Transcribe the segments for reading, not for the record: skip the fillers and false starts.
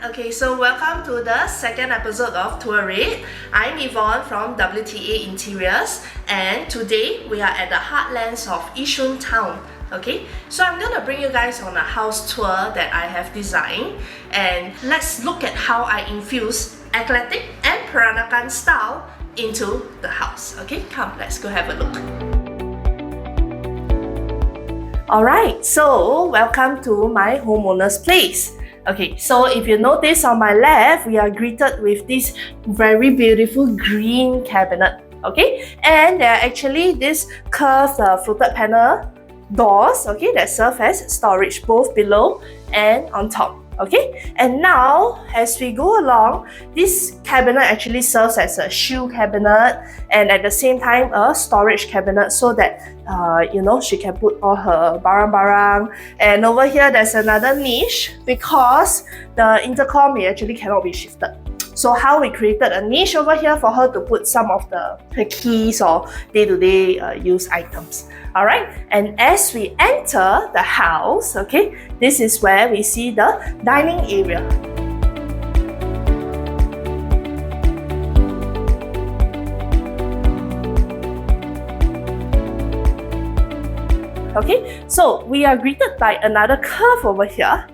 Okay, so welcome to the second episode of Tour It. I'm Yvonne from WTA Interiors, and today we are at the heartlands of Yishun town. Okay, so I'm gonna bring you guys on a house tour that I have designed, and let's look at how I infuse eclectic and Peranakan style into the house. Okay, come, let's go have a look. Alright, so welcome to my homeowner's place. Okay, so if you notice on my left, we are greeted with this very beautiful green cabinet. Okay, and there are actually this curved fluted panel doors, okay, that serve as storage both below and on top. Okay, and now as we go along, this cabinet actually serves as a shoe cabinet and at the same time a storage cabinet, so that she can put all her barang-barang. And over here there's another niche because the intercom actually cannot be shifted. So how we created a niche over here for her to put some of the keys or day-to-day use items. Alright, and as we enter the house, okay, this is where we see the dining area. Okay, so we are greeted by another curve over here.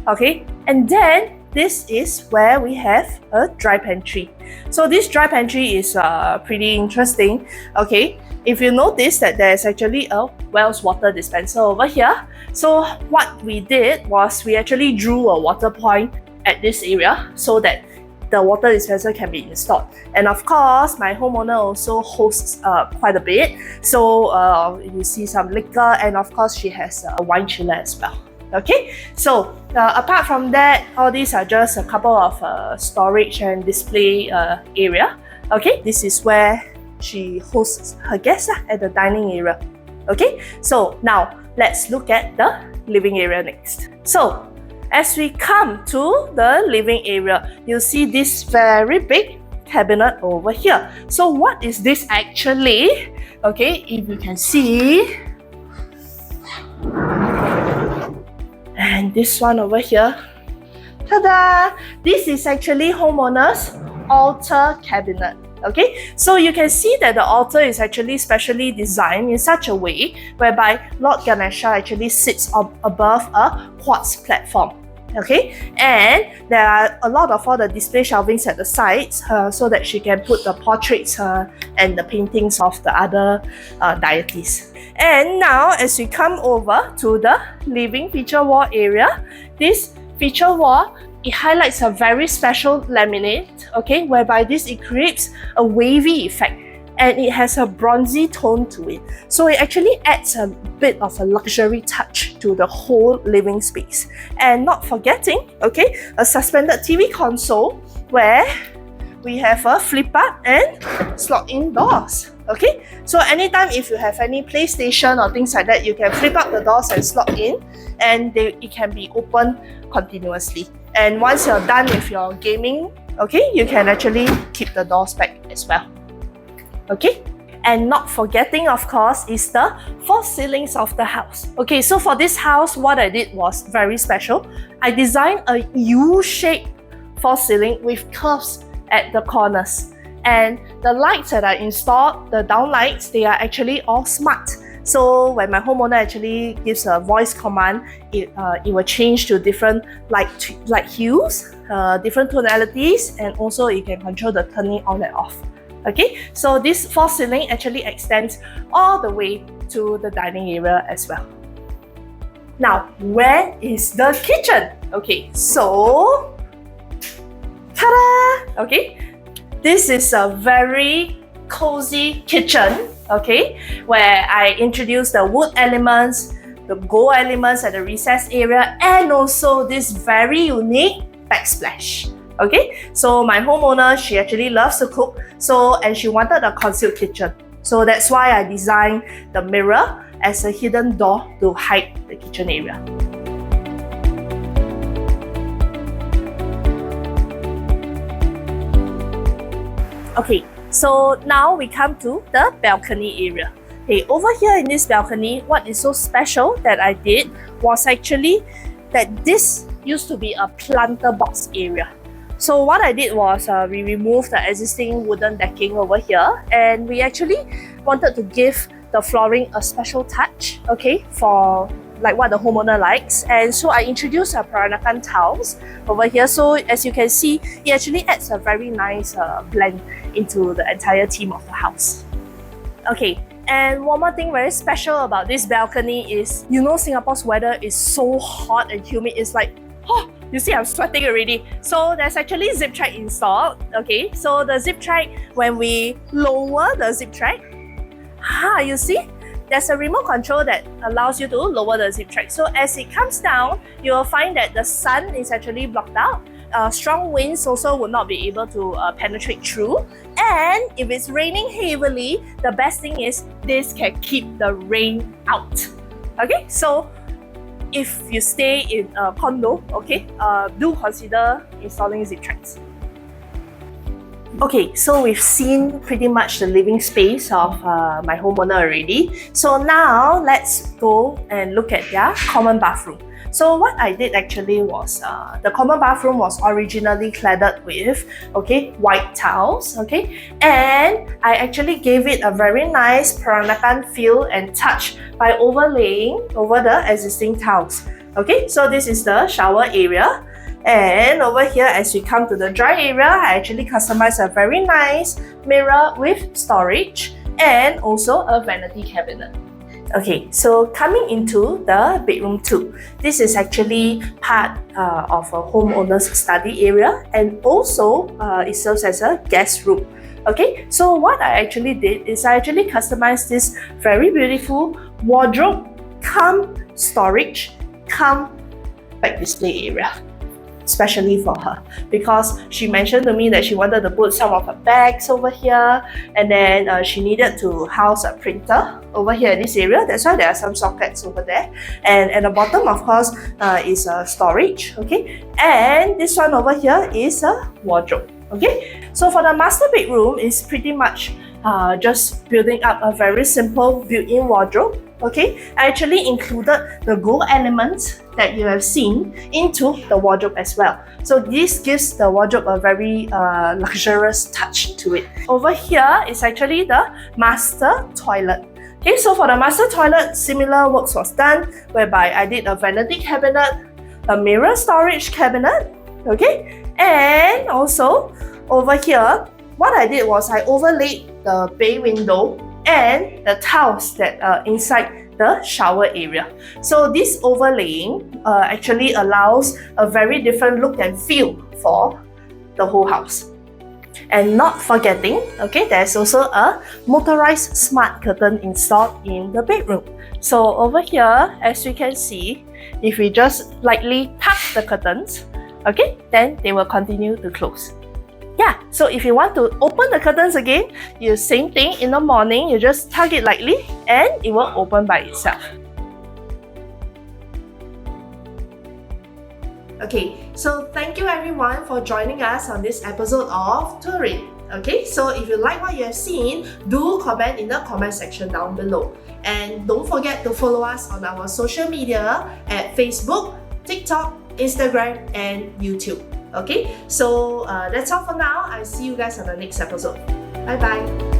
Okay, and then this is where we have a dry pantry. So this dry pantry is pretty interesting. Okay, if you notice that there's actually a Wells water dispenser over here. So what we did was we actually drew a water point at this area so that the water dispenser can be installed. And of course, my homeowner also hosts quite a bit. So you see some liquor, and of course she has a wine chiller as well. Okay, so apart from that, all these are just a couple of storage and display area. Okay, this is where she hosts her guests at the dining area. Okay, so now let's look at the living area next. So as we come to the living area, you see this very big cabinet over here. So what is this actually? Okay, if you can see, and this one over here, ta-da! This is actually homeowner's altar cabinet. Okay, so you can see that the altar is actually specially designed in such a way whereby Lord Ganesha actually sits above a quartz platform. Okay, and there are a lot of all the display shelvings at the sides so that she can put the portraits and the paintings of the other deities. And now as we come over to the living feature wall area, this feature wall, it highlights a very special laminate, okay, whereby it creates a wavy effect and it has a bronzy tone to it. So it actually adds a bit of a luxury touch to the whole living space. And not forgetting, okay, a suspended TV console where we have a flip up and slot in doors. Okay, so anytime if you have any PlayStation or things like that, you can flip up the doors and slot in, and it can be open continuously. And once you're done with your gaming, okay, you can actually keep the doors back as well. Okay, and not forgetting, of course, is the false ceilings of the house. Okay, so for this house, what I did was very special. I designed a U-shaped false ceiling with curves at the corners. And the lights that are installed, the downlights, they are actually all smart. So when my homeowner actually gives a voice command, it will change to different light hues, different tonalities, and also you can control the turning on and off. Okay, so this false ceiling actually extends all the way to the dining area as well. Now, where is the kitchen? Okay, so ta-da! Okay, this is a very cozy kitchen, okay, where I introduced the wood elements, the gold elements at the recess area, and also this very unique backsplash. Okay, so my homeowner, she actually loves to cook, and she wanted a concealed kitchen. So that's why I designed the mirror as a hidden door to hide the kitchen area. Okay, so now we come to the balcony area. Okay, over here in this balcony, what is so special that I did was actually that this used to be a planter box area. So what I did was we removed the existing wooden decking over here, and we actually wanted to give the flooring a special touch, okay, for like what the homeowner likes. And so I introduced a Peranakan tiles over here. So as you can see, it actually adds a very nice blend into the entire theme of the house. Okay, and one more thing very special about this balcony is, you know, Singapore's weather is so hot and humid. It's like, oh, you see I'm sweating already. So there's actually zip track installed. Okay, so the zip track, when we lower the zip track, you see there's a remote control that allows you to lower the zip track. So as it comes down, you will find that the sun is actually blocked out. Strong winds also will not be able to penetrate through. And if it's raining heavily, the best thing is this can keep the rain out. Okay, so if you stay in a condo, okay, do consider installing zip tracks. Okay, so we've seen pretty much the living space of my homeowner already. So now let's go and look at their common bathroom. So what I did actually was, the common bathroom was originally cladded with, okay, white tiles, okay, and I actually gave it a very nice Peranakan feel and touch by overlaying over the existing tiles. Okay, so this is the shower area. And over here, as we come to the dry area, I actually customized a very nice mirror with storage and also a vanity cabinet. Okay, so coming into the bedroom 2, this is actually part of a homeowner's study area, and also it serves as a guest room. Okay, so what I actually did is I actually customized this very beautiful wardrobe cum storage cum back display area, especially for her, because she mentioned to me that she wanted to put some of her bags over here, and then she needed to house a printer over here in this area. That's why there are some sockets over there, and at the bottom, of course, is a storage. Okay, and this one over here is a wardrobe. Okay, so for the master bedroom, is pretty much just building up a very simple built-in wardrobe. Okay, I actually included the gold elements that you have seen into the wardrobe as well. So this gives the wardrobe a very luxurious touch to it. Over here is actually the master toilet. Okay, so for the master toilet, similar works was done, whereby I did a vanity cabinet, a mirror storage cabinet, okay, and also over here, what I did was I overlaid the bay window and the tiles that are inside the shower area. So this overlaying actually allows a very different look and feel for the whole house. And not forgetting, okay, there's also a motorized smart curtain installed in the bedroom. So over here, as you can see, if we just lightly tuck the curtains, okay, then they will continue to close. Yeah, so if you want to open the curtains again, you same thing in the morning, you just tug it lightly and it will open by itself. Okay, so thank you everyone for joining us on this episode of Touring. Okay, so if you like what you have seen, do comment in the comment section down below. And don't forget to follow us on our social media at Facebook, TikTok, Instagram, and YouTube. Okay, so that's all for now. I'll see you guys on the next episode. Bye bye.